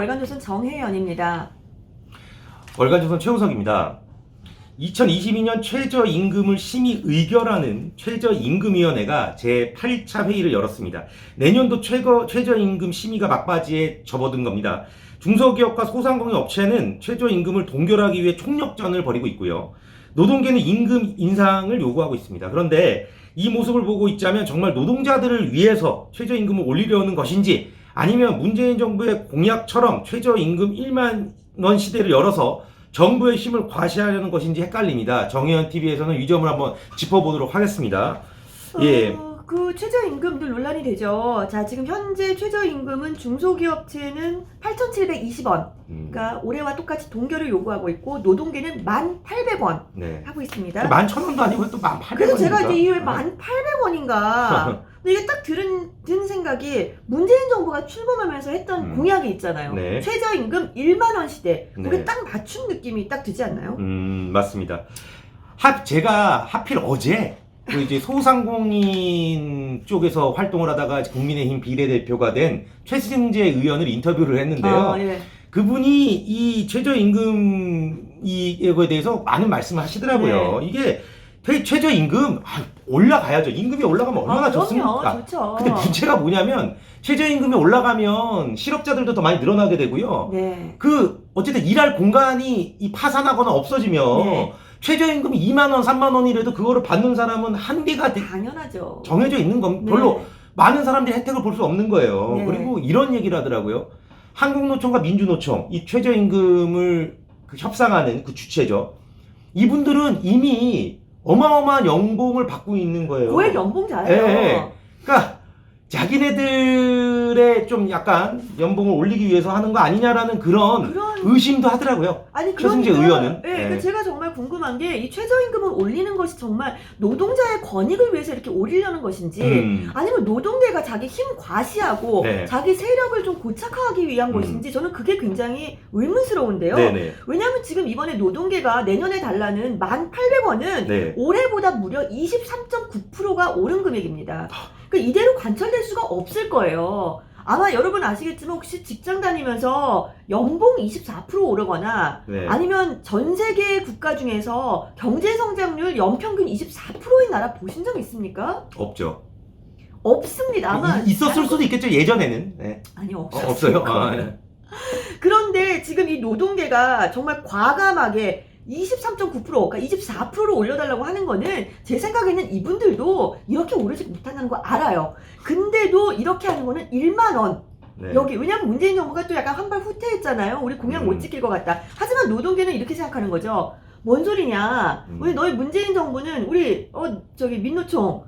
월간조선 정혜연입니다. 월간조선 최우석입니다. 2022년 최저임금을 심의 의결하는 최저임금위원회가 제8차 회의를 열었습니다. 내년도 최저임금 심의가 막바지에 접어든 겁니다. 중소기업과 소상공인 업체는 최저임금을 동결하기 위해 총력전을 벌이고 있고요. 노동계는 임금 인상을 요구하고 있습니다. 그런데 이 모습을 보고 있자면 정말 노동자들을 위해서 최저임금을 올리려는 것인지, 아니면 문재인 정부의 공약처럼 최저임금 1만 원 시대를 열어서 정부의 힘을 과시하려는 것인지 헷갈립니다. 정혜연TV에서는 이 점을 한번 짚어보도록 하겠습니다. 예. 그 최저임금도 논란이 되죠. 자, 지금 현재 최저임금은 중소기업체는 8,720원. 그러니까 올해와 똑같이 동결을 요구하고 있고, 노동계는 1,800원 네. 하고 있습니다. 11,000원도 아니고 또 1,800원인가? 그래서 제가 이제 이후에 1,800원인가. 근데 이게 딱 든 생각이, 문재인 정부가 출범하면서 했던 공약이 있잖아요. 네. 최저임금 1만 원 시대. 그게 네. 딱 맞춘 느낌이 딱 들지 않나요? 맞습니다. 제가 하필 어제 그 이제 소상공인 쪽에서 활동을 하다가 국민의힘 비례대표가 된 최승재 의원을 인터뷰를 했는데요. 예. 그분이 이 최저임금 이거에 대해서 많은 말씀을 하시더라고요. 네. 이게 최저임금 올라가야죠. 임금이 올라가면 얼마나 그럼요. 좋습니까? 좋죠. 근데 문제가 뭐냐면, 최저임금이 올라가면 실업자들도 더 많이 늘어나게 되고요. 네. 어쨌든 일할 공간이 파산하거나 없어지면 네. 최저임금이 2만 원, 3만 원이라도 그거를 받는 사람은 한계가 당연하죠. 정해져 있는 건 네. 별로 많은 사람들이 혜택을 볼 수 없는 거예요. 네. 그리고 이런 얘기를 하더라고요. 한국노총과 민주노총, 이 최저임금을 협상하는 그 주체죠. 이분들은 이미 어마어마한 연봉을 받고 있는 거예요. 고액 연봉 잘해요. 예. 그러니까 자기네들의 좀 약간 연봉을 올리기 위해서 하는 거 아니냐라는 그런 의심도 하더라고요. 아니, 최승재 의원은. 네, 그러니까 제가 정말 궁금한 게, 이 최저임금을 올리는 것이 정말 노동자의 권익을 위해서 이렇게 올리려는 것인지, 아니면 노동계가 자기 힘 과시하고 네. 자기 세력을 좀 고착화하기 위한 것인지, 저는 그게 굉장히 의문스러운데요. 네네. 왜냐하면 지금 이번에 노동계가 내년에 달라는 1,800원은 네. 올해보다 무려 23.9%가 오른 금액입니다. 그러니까 이대로 관철될 수가 없을 거예요. 아마 여러분 아시겠지만, 혹시 직장 다니면서 연봉 24% 오르거나, 네. 아니면 전 세계 국가 중에서 경제 성장률 연평균 24%인 나라 보신 적 있습니까? 없죠. 없습니다. 아마 있었을 수도 있겠죠, 예전에는. 네. 아니, 없어요. 네. 그런데 지금 이 노동계가 정말 과감하게 23.9%, 그러니까 24%를 올려달라고 하는 거는, 제 생각에는 이분들도 이렇게 오르지 못한다는 거 알아요. 근데도 이렇게 하는 거는 1만 원. 네. 여기, 왜냐면 문재인 정부가 또 약간 한 발 후퇴했잖아요. 우리 공약 못 지킬 것 같다. 하지만 노동계는 이렇게 생각하는 거죠. 뭔 소리냐. 우리 너희 문재인 정부는 우리 민노총,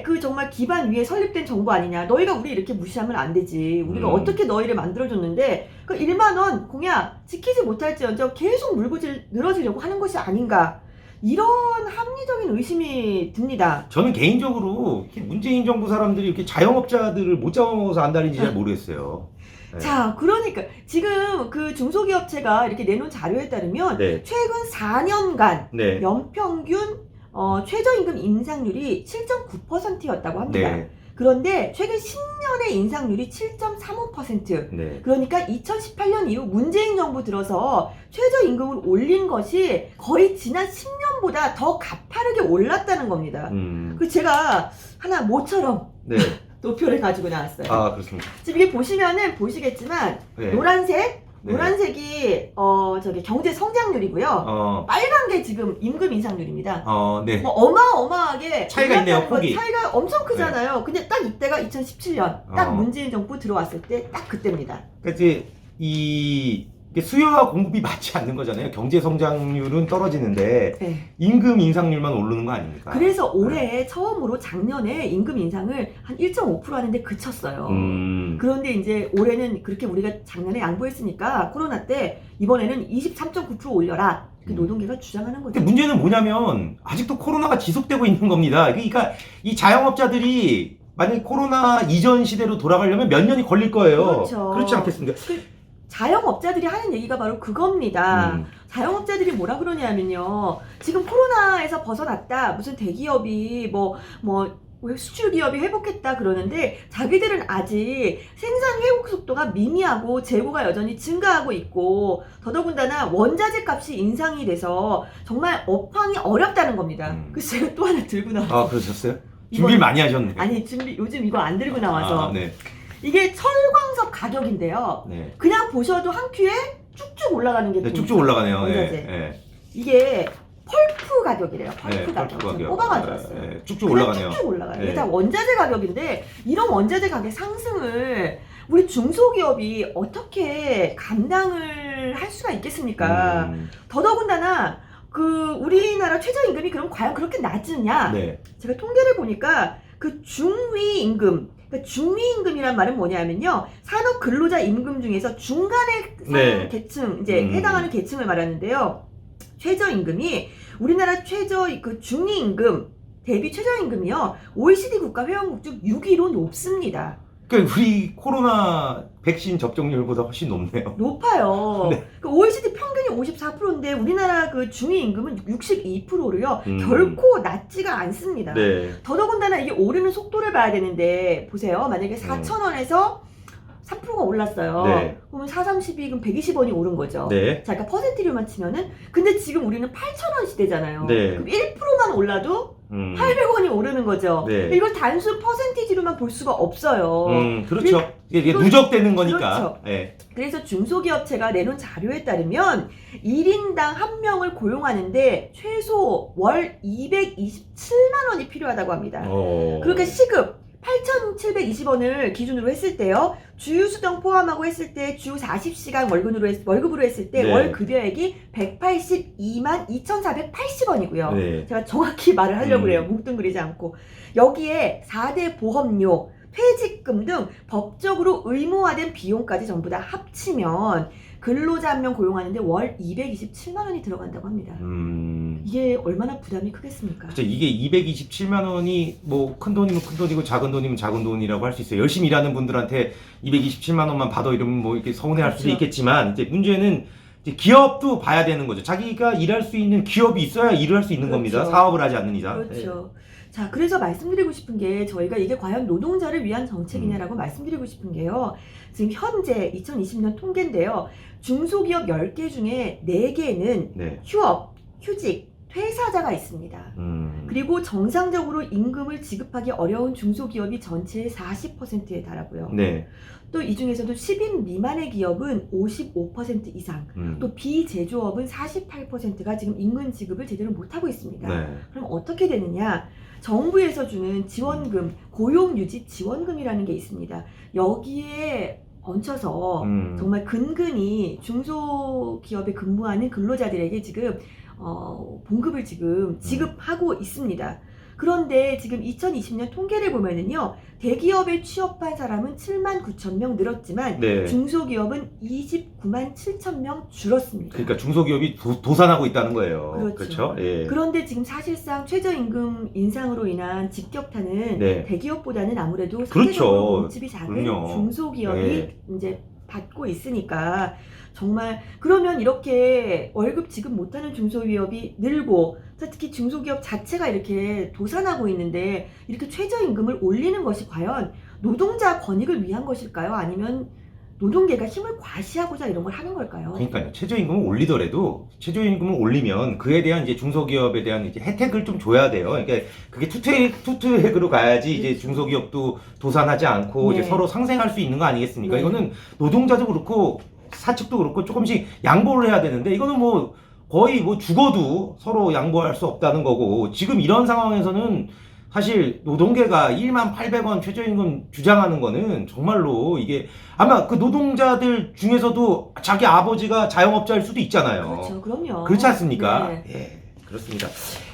그 정말 기반 위에 설립된 정부 아니냐. 너희가 우리 이렇게 무시하면 안 되지. 우리가 어떻게 너희를 만들어줬는데, 그 1만 원 공약 지키지 못할지언정 계속 물고 늘어지려고 하는 것이 아닌가. 이런 합리적인 의심이 듭니다. 저는 개인적으로 이렇게 문재인 정부 사람들이 이렇게 자영업자들을 못 잡아먹어서 안달인지 잘 모르겠어요. 네. 자, 그러니까 지금 그 중소기업체가 이렇게 내놓은 자료에 따르면, 네. 최근 4년간 네. 연평균 최저임금 인상률이 7.9%였다고 합니다. 네. 그런데 최근 10년의 인상률이 7.35%. 네. 그러니까 2018년 이후 문재인 정부 들어서 최저임금을 올린 것이 거의 지난 10년보다 더 가파르게 올랐다는 겁니다. 그 제가 하나 모처럼 네. 도표를 가지고 나왔어요. 아, 그렇습니다. 지금 이게 보시겠지만, 네. 노란색이 저기 경제 성장률이고요. 빨간 게 지금 임금 인상률입니다. 네. 뭐 어마어마하게 차이가 있네요, 폭이. 차이가 엄청 크잖아요. 근데 딱 이때가 2017년, 딱 문재인 정부 들어왔을 때 딱 그때입니다. 그러니까 이제 이게 수요와 공급이 맞지 않는 거잖아요. 경제 성장률은 떨어지는데 네. 임금 인상률만 오르는 거 아닙니까? 그래서 올해 처음으로 작년에 임금 인상을 한 1.5% 하는데 그쳤어요. 그런데 이제 올해는 그렇게 우리가 작년에 양보했으니까, 코로나 때 이번에는 23.9% 올려라. 노동계가 주장하는 거죠. 근데 문제는 뭐냐면, 아직도 코로나가 지속되고 있는 겁니다. 그러니까 이 자영업자들이 만약에 코로나 이전 시대로 돌아가려면 몇 년이 걸릴 거예요. 그렇죠. 그렇지 않겠습니까? 자영업자들이 하는 얘기가 바로 그겁니다. 자영업자들이 뭐라 그러냐면요, 지금 코로나에서 벗어났다, 무슨 대기업이 뭐 수출 기업이 회복했다 그러는데 자기들은 아직 생산 회복 속도가 미미하고 재고가 여전히 증가하고 있고 더더군다나 원자재 값이 인상이 돼서 정말 업황이 어렵다는 겁니다. 그래서 제가 또 하나 들고 나왔어요. 아, 그러셨어요? 준비를 많이 하셨네. 아니 요즘 이거 안 들고 나와서 네. 이게 철광석 가격인데요. 네. 그냥 보셔도 한 큐에 쭉쭉 올라가는 게 네, 쭉쭉 올라가네요. 원자재. 예. 이게 펄프 가격이래요. 펄프 네, 가격. 펄프 가격. 뽑아가지고 왔어요. 네, 쭉쭉 그냥 올라가네요. 쭉쭉 올라가요. 네. 이게 다 원자재 가격인데 이런 원자재 가격 상승을 우리 중소기업이 어떻게 감당을 할 수가 있겠습니까? 더더군다나 그 우리나라 최저임금이 그럼 과연 그렇게 낮으냐? 네. 제가 통계를 보니까 그 중위임금, 그러니까 중위임금이란 말은 뭐냐면요, 산업 근로자 임금 중에서 중간에 네. 계층 이제 해당하는 계층을 말하는데요. 최저임금이 우리나라 그 중위임금 대비 최저임금이요 OECD 국가 회원국 중 6위로 높습니다. 그러니까 우리 코로나 백신 접종률보다 훨씬 높네요. 높아요. 네. 그 OECD 평균이 54%인데 우리나라 그 중위임금은 62%로요. 결코 낮지가 않습니다. 네. 더더군다나 이게 오르는 속도를 봐야 되는데 보세요. 만약에 4,000원에서 3%가 올랐어요. 네. 그러면 4, 3, 12, 그럼 120원이 오른 거죠. 네. 자, 그러니까 퍼센티류만 치면은 근데 지금 우리는 8,000원 시대잖아요. 네. 그럼 1%만 올라도 800원이 오르는 거죠. 네. 이걸 단순 퍼센티지로만 볼 수가 없어요. 그렇죠. 이게 누적되는 거니까. 그렇죠. 네. 그래서 중소기업체가 내놓은 자료에 따르면 1인당 1명을 고용하는데 최소 월 227만 원이 필요하다고 합니다. 그러니까 시급 8,720원을 기준으로 했을 때요. 주유 수당 포함하고 했을 때 주 40시간 월급으로 했을 때 네. 월 급여액이 182만 2,480원이고요. 네. 제가 정확히 말을 하려고 해요. 뭉뚱그리지 않고. 여기에 4대 보험료, 퇴직금 등 법적으로 의무화된 비용까지 전부 다 합치면 근로자 한 명 고용하는데 월 227만 원이 들어간다고 합니다. 이게 얼마나 부담이 크겠습니까? 그렇죠. 이게 227만 원이 뭐 큰 돈이면 큰 돈이고 작은 돈이면 작은 돈이라고 할 수 있어요. 열심히 일하는 분들한테 227만 원만 받아 이러면 뭐 이렇게 서운해할 수도 그렇죠. 있겠지만 이제 문제는 이제 기업도 봐야 되는 거죠. 자기가 일할 수 있는 기업이 있어야 일을 할 수 있는 그렇죠. 겁니다. 사업을 하지 않는 이상. 그렇죠. 자, 그래서 말씀드리고 싶은 게 저희가 이게 과연 노동자를 위한 정책이냐라고 말씀드리고 싶은 게요. 지금 현재 2020년 통계인데요. 중소기업 10개 중에 4개는 네. 휴업, 휴직, 퇴사자가 있습니다. 그리고 정상적으로 임금을 지급하기 어려운 중소기업이 전체의 40%에 달하고요. 네. 또 이 중에서도 10인 미만의 기업은 55% 이상, 또 비제조업은 48%가 지금 임금 지급을 제대로 못하고 있습니다. 네. 그럼 어떻게 되느냐? 정부에서 주는 지원금, 고용유지 지원금이라는 게 있습니다. 여기에 얹혀서 정말 근근히 중소기업에 근무하는 근로자들에게 지금 봉급을 지금 지급하고 있습니다. 그런데 지금 2020년 통계를 보면은요, 대기업에 취업한 사람은 7만 9천 명 늘었지만 네. 중소기업은 29만 7천 명 줄었습니다. 그러니까 중소기업이 도산하고 있다는 거예요. 그렇죠. 그렇죠? 예. 그런데 지금 사실상 최저임금 인상으로 인한 직격탄은 네. 대기업보다는 아무래도 그렇죠. 상대적으로 몸집이 작은 그럼요. 중소기업이 네. 이제 받고 있으니까 정말 그러면 이렇게 월급 지급 못하는 중소기업이 늘고 특히 중소기업 자체가 이렇게 도산하고 있는데 이렇게 최저임금을 올리는 것이 과연 노동자 권익을 위한 것일까요? 아니면 노동계가 힘을 과시하고자 이런 걸 하는 걸까요? 그러니까요. 최저임금을 올리더라도 최저임금을 올리면 그에 대한 이제 중소기업에 대한 이제 혜택을 좀 줘야 돼요. 그러니까 그게 투트랙으로 가야지 이제 중소기업도 도산하지 않고 네. 이제 서로 상생할 수 있는 거 아니겠습니까? 네. 이거는 노동자도 그렇고 사측도 그렇고 조금씩 양보를 해야 되는데 이거는 뭐 거의 뭐 죽어도 서로 양보할 수 없다는 거고 지금 이런 상황에서는 사실 노동계가 1만 800원 최저임금 주장하는 거는 정말로 이게 아마 그 노동자들 중에서도 자기 아버지가 자영업자일 수도 있잖아요. 그렇죠. 그럼요. 그렇지 않습니까? 네. 예, 그렇습니다.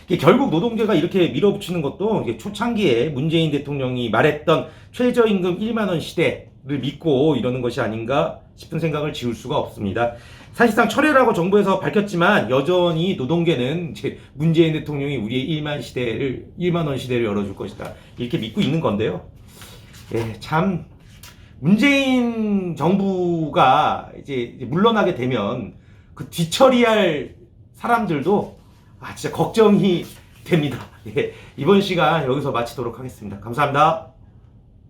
이게 결국 노동계가 이렇게 밀어붙이는 것도 이게 초창기에 문재인 대통령이 말했던 최저임금 1만 원 시대를 믿고 이러는 것이 아닌가 싶은 생각을 지울 수가 없습니다. 사실상 철회라고 정부에서 밝혔지만 여전히 노동계는 이제 문재인 대통령이 우리의 1만 원 시대를 열어줄 것이다. 이렇게 믿고 있는 건데요. 예, 참 문재인 정부가 이제 물러나게 되면 그 뒤처리할 사람들도 진짜 걱정이 됩니다. 예, 이번 시간 여기서 마치도록 하겠습니다. 감사합니다.